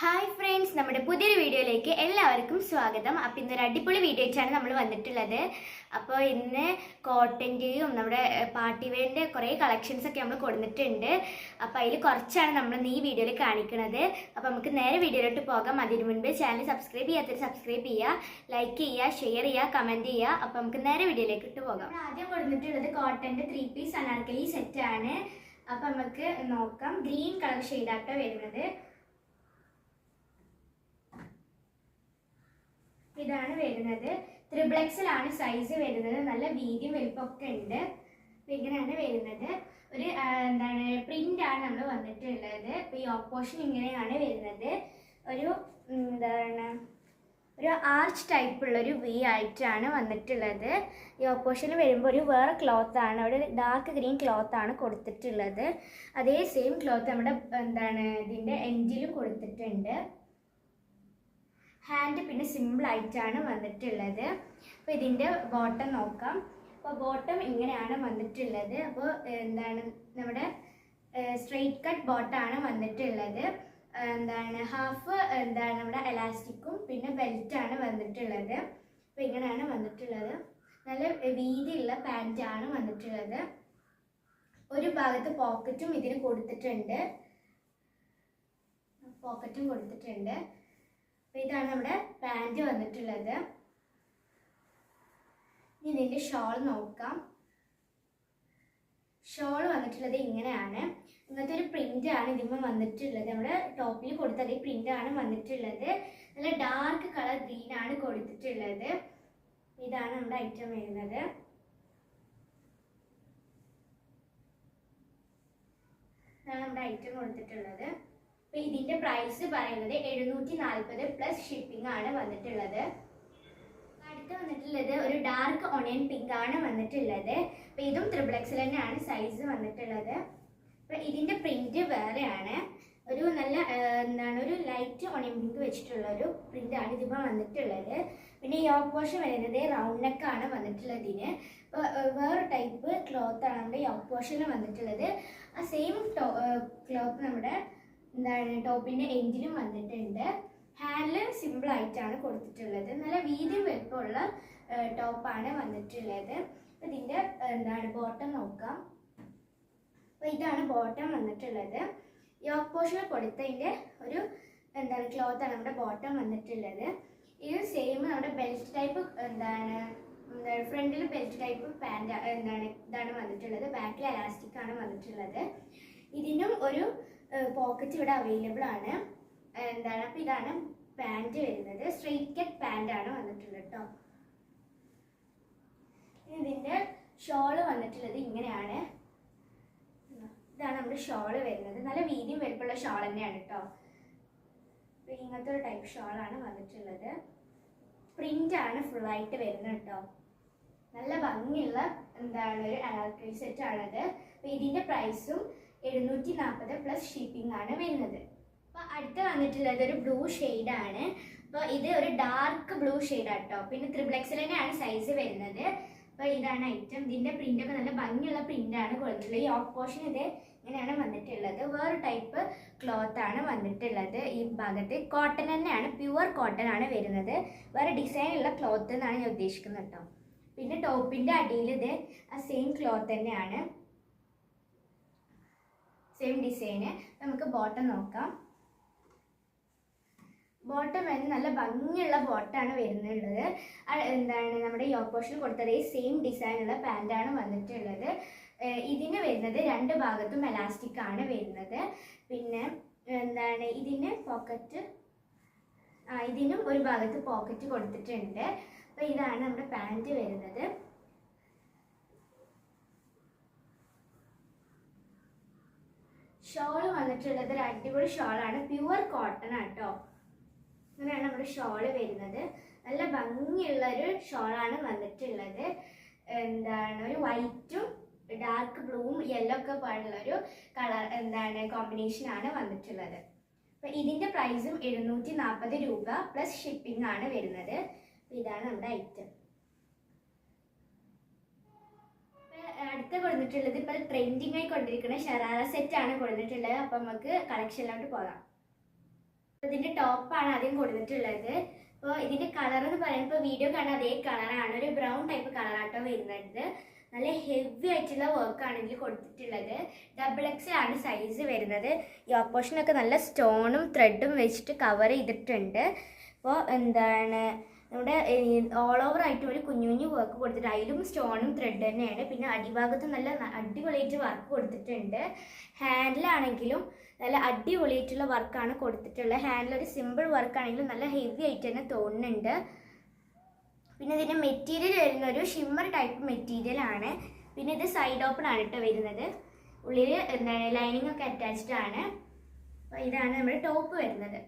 Hi friends, നമ്മുടെ പുതിയൊരു വീഡിയോയിലേക്ക് എല്ലാവർക്കും സ്വാഗതം. അപ്പോൾ ഇന്നൊരു അടിപൊളി വീഡിയോ ആയിട്ടാണ് നമ്മൾ വന്നിട്ടുള്ളത്. അപ്പോൾ ഇന്ന് കോട്ടൻ്റെയും നമ്മുടെ പാർട്ടി വെയറിൻ്റെ കുറേ കളക്ഷൻസൊക്കെ നമ്മൾ കൊടുത്തിട്ടുണ്ട്. അപ്പോൾ അതിൽ കുറച്ചാണ് നമ്മൾ ഈ വീഡിയോയിൽ കാണിക്കുന്നത്. അപ്പോൾ നമുക്ക് നേരെ വീഡിയോയിലോട്ട് പോകാം. അതിന് മുൻപ് ചാനൽ സബ്സ്ക്രൈബ് ചെയ്യാത്തവർ സബ്സ്ക്രൈബ് ചെയ്യുക, ലൈക്ക് ചെയ്യുക, ഷെയർ ചെയ്യുക, കമൻറ്റ് ചെയ്യുക. അപ്പോൾ നമുക്ക് നേരെ വീഡിയോയിലേക്ക് ഇട്ട് പോകാം. ആദ്യം കൊടുത്തിട്ടുള്ളത് കോട്ടൻ്റെ 3 പീസ് അനാർക്കലി സെറ്റാണ്. അപ്പോൾ നമുക്ക് നോക്കാം. ഗ്രീൻ കളർ ഷെയ്ഡാട്ടോ വരുന്നത്. ഇതാണ് വരുന്നത്. 3XL സൈസ് വരുന്നത്. നല്ല വീതിയും വലുപ്പമൊക്കെ ഉണ്ട്. ഇങ്ങനെയാണ് വരുന്നത്. ഒരു പ്രിന്റ് ആണ് നമ്മൾ വന്നിട്ടുള്ളത്. ഇപ്പോൾ ഈ ഓപ്പോഷൻ ഇങ്ങനെയാണ് വരുന്നത്. ഒരു ഒരു ആർച്ച് ടൈപ്പുള്ളൊരു വി ആയിട്ടാണ് വന്നിട്ടുള്ളത്. ഈ ഓപ്പോഷനിൽ വരുമ്പോൾ ഒരു വേറെ ക്ലോത്ത് ആണ്, ഒരു ഡാർക്ക് ഗ്രീൻ ക്ലോത്ത് ആണ് കൊടുത്തിട്ടുള്ളത്. അതേ സെയിം ക്ലോത്ത് നമ്മുടെ ഇതിൻ്റെ എൻഡിലും കൊടുത്തിട്ടുണ്ട്. ഹാൻഡ് പിന്നെ സിമ്പിൾ ആയിട്ടാണ് വന്നിട്ടുള്ളത്. അപ്പോൾ ഇതിൻ്റെ ബോട്ടം നോക്കാം. അപ്പോൾ ബോട്ടം ഇങ്ങനെയാണ് വന്നിട്ടുള്ളത്. അപ്പോൾ നമ്മുടെ സ്ട്രെയിറ്റ് കട്ട് ബോട്ടമാണ് വന്നിട്ടുള്ളത്. ഹാഫ് നമ്മുടെ എലാസ്റ്റിക്കും പിന്നെ ബെൽറ്റാണ് വന്നിട്ടുള്ളത്. അപ്പോൾ ഇങ്ങനെയാണ് വന്നിട്ടുള്ളത്. നല്ല വീതിയുള്ള പാൻറ്റാണ് വന്നിട്ടുള്ളത്. ഒരു ഭാഗത്ത് പോക്കറ്റും ഇതിന് കൊടുത്തിട്ടുണ്ട്. അപ്പോൾ ഇതാണ് നമ്മുടെ പാൻറ് വന്നിട്ടുള്ളത്. ഇനി ഇതിൻ്റെ ഷോൾ നോക്കാം. ഷോൾ വന്നിട്ടുള്ളത് ഇങ്ങനെയാണ്. ഇങ്ങനത്തെ ഒരു പ്രിന്റ് ആണ് ഇതിന്മേൽ വന്നിട്ടുള്ളത്. നമ്മുടെ ടോപ്പിൽ കൊടുത്ത അതേ പ്രിന്റ് ആണ് വന്നിട്ടുള്ളത്. നല്ല ഡാർക്ക് കളർ ഗ്രീൻ ആണ് കൊടുത്തിട്ടുള്ളത്. ഇതാണ് നമ്മുടെ ഐറ്റം വരുന്നത്. ഇതാണ് നമ്മുടെ ഐറ്റം കൊടുത്തിട്ടുള്ളത്. അപ്പോൾ ഇതിൻ്റെ പ്രൈസ് പറയുന്നത് 740 പ്ലസ് ഷിപ്പിംഗ് ആണ് വന്നിട്ടുള്ളത്. അടുത്ത് വന്നിട്ടുള്ളത് ഒരു ഡാർക്ക് ഓണിയൻ പിങ്ക് ആണ് വന്നിട്ടുള്ളത്. അപ്പോൾ ഇതും 3XL തന്നെയാണ് സൈസ് വന്നിട്ടുള്ളത്. അപ്പോൾ ഇതിൻ്റെ പ്രിന്റ് വേറെയാണ്. ഒരു നല്ല ഒരു ലൈറ്റ് ഓണിയൻ പിങ്ക് വെച്ചിട്ടുള്ള ഒരു പ്രിന്റാണ് ഇതിപ്പോൾ വന്നിട്ടുള്ളത്. പിന്നെ ഈ ഓപ്പോഷൻ വരുന്നത് റൗണ്ട് നെക്കാണ് വന്നിട്ടുള്ളത്. ഇതിന് ഇപ്പോൾ വേറെ ടൈപ്പ് ക്ലോത്താണ് നമ്മുടെ ഈ ഓപ്പോഷനിൽ വന്നിട്ടുള്ളത്. ആ സെയിം ക്ലോത്ത് നമ്മുടെ ടോപ്പിന്റെ എൻഡിലും വന്നിട്ടുണ്ട്. ഹാൻഡിൽ സിമ്പിൾ ആയിട്ടാണ് കൊടുത്തിട്ടുള്ളത്. നല്ല വീതിയും വലുപ്പമുള്ള ടോപ്പാണ് വന്നിട്ടുള്ളത്. ഇതിന്റെ ബോട്ടം നോക്കാം. അപ്പോൾ ഇതാണ് ബോട്ടം വന്നിട്ടുള്ളത്. യോക്ക് പോർഷനിൽ കൊടുത്തതിന്റെ ഒരു ക്ലോത്ത് ആണ് നമ്മുടെ ബോട്ടം വന്നിട്ടുള്ളത്. ഇത് സെയിം നമ്മുടെ ബെൽറ്റ് ടൈപ്പ് ഫ്രണ്ടിൽ ബെൽറ്റ് ടൈപ്പ് പാൻറ് ഇതാണ് വന്നിട്ടുള്ളത്. ബാക്കിൽ എലാസ്റ്റിക് ആണ് വന്നിട്ടുള്ളത്. ഇതിനും ഒരു പോക്കറ്റ് ഇവിടെ അവൈലബിൾ ആണ്. അപ്പോൾ ഇതാണ് പാൻറ് വരുന്നത്. സ്ട്രെയിറ്റ് കട്ട് പാൻറ് ആണ് വന്നിട്ടുള്ളത് കേട്ടോ. ഇതിൻ്റെ ഷോള് വന്നിട്ടുള്ളത് ഇങ്ങനെയാണ്. ഇതാണ് നമ്മുടെ ഷോള് വരുന്നത്. നല്ല വീതിയും വലുപ്പമുള്ള ഷോൾ തന്നെയാണ് കേട്ടോ. ഇങ്ങനത്തെ ഒരു ടൈപ്പ് ഷോളാണ് വന്നിട്ടുള്ളത്. പ്രിന്റ് ആണ് ഫുള്ളായിട്ട് വരുന്നത് കേട്ടോ. നല്ല ഭംഗിയുള്ള ഒരു അനാർക്കലി സെറ്റ് ആണത്. അപ്പോൾ ഇതിൻ്റെ പ്രൈസും 740 പ്ലസ് ഷിപ്പിംഗ് ആണ് വരുന്നത്. അപ്പോൾ അടുത്ത് വന്നിട്ടുള്ളത് ഒരു ബ്ലൂ ഷെയ്ഡാണ്. അപ്പോൾ ഇത് ഒരു ഡാർക്ക് ബ്ലൂ ഷെയ്ഡാണ് കേട്ടോ. പിന്നെ 3XL തന്നെയാണ് സൈസ് വരുന്നത്. അപ്പോൾ ഇതാണ് ഐറ്റം. ഇതിൻ്റെ പ്രിൻ്റൊക്കെ നല്ല ഭംഗിയുള്ള പ്രിൻ്റാണ് കൊടുത്തിട്ടുള്ളത്. ഈ ഓഫ് പോർഷൻ ഇത് ഇങ്ങനെയാണ് വന്നിട്ടുള്ളത്. വേറെ ടൈപ്പ് ക്ലോത്ത് ആണ് വന്നിട്ടുള്ളത്. ഈ ഭാഗത്ത് കോട്ടൺ തന്നെയാണ്, പ്യുവർ കോട്ടൺ ആണ് വരുന്നത്. വേറെ ഡിസൈനുള്ള ക്ലോത്ത് എന്നാണ് ഞാൻ ഉദ്ദേശിക്കുന്നത് കേട്ടോ. പിന്നെ ടോപ്പിൻ്റെ അടിയിൽ ഇത് ആ സെയിം ക്ലോത്ത് തന്നെയാണ്, സെയിം ഡിസൈന്. നമുക്ക് ബോട്ടം നോക്കാം. ബോട്ടം വരുന്നത് നല്ല ഭംഗിയുള്ള ബോട്ടമാണ് വരുന്നുള്ളത്. നമ്മുടെ ഈ ഓപ്പോഷനിൽ കൊടുത്തത് സെയിം ഡിസൈനുള്ള പാൻറ്റാണ് വന്നിട്ടുള്ളത്. ഇതിന് വരുന്നത് 2 ഭാഗത്തും എലാസ്റ്റിക് ആണ് വരുന്നത്. പിന്നെ ഇതിന് പോക്കറ്റ്, ഇതിനും ഒരു ഭാഗത്ത് പോക്കറ്റ് കൊടുത്തിട്ടുണ്ട്. അപ്പോൾ ഇതാണ് നമ്മുടെ പാൻറ്റ് വരുന്നത്. ഷോള് വന്നിട്ടുള്ളത് ഒരു അടിപൊളി ഷോളാണ്, പ്യുവർ കോട്ടൺ ആട്ടോ. അങ്ങനെയാണ് നമ്മുടെ ഷോള് വരുന്നത്. നല്ല ഭംഗിയുള്ള ഒരു ഷോളാണ് വന്നിട്ടുള്ളത്. ഒരു വൈറ്റും ഡാർക്ക് ബ്ലൂവും യെല്ലോ ഒക്കെ പാടുള്ളൊരു കളർ കോമ്പിനേഷനാണ് വന്നിട്ടുള്ളത്. അപ്പം ഇതിൻ്റെ പ്രൈസും 740 രൂപ പ്ലസ് ഷിപ്പിംഗ് ആണ് വരുന്നത്. ഇതാണ് നമ്മുടെ ഐറ്റം. അടുത്ത കൊടുത്തിട്ടുള്ളത് ഇപ്പോൾ ട്രെൻഡിങ് ആയി കൊണ്ടിരിക്കുന്ന ഷറാറ സെറ്റ് ആണ് കൊടുത്തിട്ടുള്ളത്. അപ്പം നമുക്ക് കളക്ഷനിലോട്ട് പോകാം. ഇതിൻ്റെ ടോപ്പാണ് ആദ്യം കൊടുത്തിട്ടുള്ളത്. അപ്പോൾ ഇതിൻ്റെ കളർ എന്ന് പറയുമ്പോൾ ഇപ്പോൾ വീഡിയോ കാണാൻ അതേ കളറാണ്, ഒരു ബ്രൗൺ ടൈപ്പ് കളറാട്ടോ വരുന്നത്. നല്ല ഹെവി ആയിട്ടുള്ള വർക്കാണ് ഇതിൽ കൊടുത്തിട്ടുള്ളത്. XXL ആണ് സൈസ് വരുന്നത്. ഈ ഓപ്പോഷനൊക്കെ നല്ല സ്റ്റോണും ത്രെഡും വെച്ചിട്ട് കവർ ചെയ്തിട്ടുണ്ട്. അപ്പോൾ എന്താണ് നമ്മുടെ ഓൾ ഓവർ ആയിട്ട് ഒരു കുഞ്ഞു കുഞ്ഞു വർക്ക് കൊടുത്തിട്ട് അതിലും സ്റ്റോണും ത്രെഡ് തന്നെയാണ്. പിന്നെ അടിഭാഗത്ത് നല്ല അടിപൊളിയായിട്ട് വർക്ക് കൊടുത്തിട്ടുണ്ട്. ഹാൻഡിലാണെങ്കിലും നല്ല അടിപൊളിയായിട്ടുള്ള വർക്കാണ് കൊടുത്തിട്ടുള്ളത്. ഹാൻഡിലൊരു സിമ്പിൾ വർക്കാണെങ്കിലും നല്ല ഹെവി ആയിട്ട് തന്നെ തോന്നുന്നുണ്ട്. പിന്നെ ഇതിൻ്റെ മെറ്റീരിയൽ വരുന്ന ഒരു ഷിമ്മർ ടൈപ്പ് മെറ്റീരിയൽ ആണ്. പിന്നെ ഇത് സൈഡ് ഓപ്പൺ ആണ് കേട്ടോ വരുന്നത്. ഉള്ളിൽ എന്താണ് ലൈനിങ് ഒക്കെ അറ്റാച്ച്ഡ് ആണ്. അപ്പോൾ ഇതാണ് നമ്മുടെ ടോപ്പ് വരുന്നത്.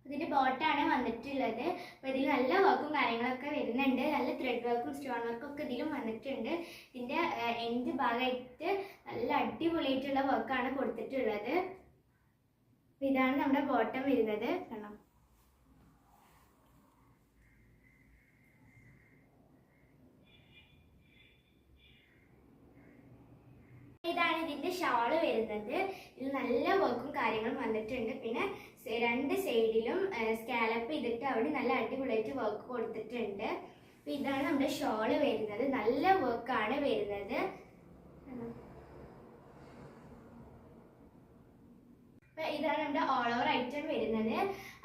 ഇതിൻ്റെ ബോട്ടാണ് വന്നിട്ടുള്ളത്. അപ്പോൾ ഇതിൽ നല്ല വർക്കും കാര്യങ്ങളൊക്കെ വരുന്നുണ്ട്. നല്ല ത്രെഡ് വർക്കും സ്റ്റോൺ വർക്കും ഒക്കെ ഇതിലും വന്നിട്ടുണ്ട്. ഇതിൻ്റെ എൻഡ് ഭാഗമായിട്ട് നല്ല അടിപൊളിയായിട്ടുള്ള വർക്കാണ് കൊടുത്തിട്ടുള്ളത്. അപ്പോൾ ഇതാണ് നമ്മുടെ ബോട്ടം വരുന്നത്. കാണാം. ഇതാണ് ഇതിൻ്റെ ഷാള് വരുന്നത്. ഇതിൽ നല്ല വർക്കും കാര്യങ്ങളും വന്നിട്ടുണ്ട്. പിന്നെ 2 സൈഡിലും സ്കാലപ്പ് ചെയ്തിട്ട് അവിടെ നല്ല അടിപൊളിയായിട്ട് വർക്ക് കൊടുത്തിട്ടുണ്ട്. അപ്പോൾ ഇതാണ് നമ്മുടെ ഷാള് വരുന്നത്. നല്ല വർക്കാണ് വരുന്നത്. അപ്പോൾ ഇതാണ് നമ്മുടെ ഓൾ ഓവർ ഐറ്റം വരുന്നത്.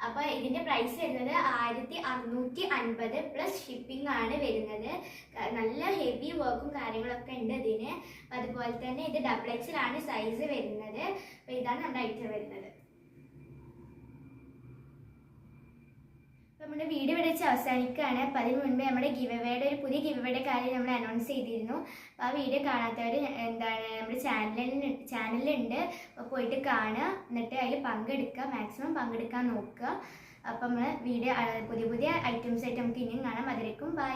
അപ്പോൾ ഇതിൻ്റെ പ്രൈസ് വരുന്നത് 1650 പ്ലസ് ഷിപ്പിംഗ് ആണ് വരുന്നത്. നല്ല ഹെവി വർക്കും കാര്യങ്ങളൊക്കെ ഉണ്ട് ഇതിന്. അതുപോലെ തന്നെ ഇത് XXL ആണ് സൈസ് വരുന്നത്. അപ്പോൾ ഇതാണ് നമ്മുടെ ഐറ്റം വരുന്നത്. അപ്പോൾ നമ്മുടെ വീഡിയോ ഇവിടെ വെച്ച് അവസാനിക്കുകയാണ്. അപ്പോൾ അതിന് മുൻപേ നമ്മുടെ ഗിവവേയുടെ ഒരു പുതിയ ഗിവവേയുടെ കാര്യം നമ്മൾ അനൗൺസ് ചെയ്തിരുന്നു. അപ്പോൾ ആ വീഡിയോ കാണാത്തവർ എന്താണ് നമ്മുടെ ചാനലിലുണ്ട്. അപ്പോൾ പോയിട്ട് കാണുക, എന്നിട്ട് അതിൽ പങ്കെടുക്കുക, മാക്സിമം പങ്കെടുക്കാൻ നോക്കുക. അപ്പം നമ്മൾ വീഡിയോ പുതിയ ഐറ്റംസ് ആയിട്ട് നമുക്ക് ഇനിയും കാണാം. അതിലേക്കും ബൈ.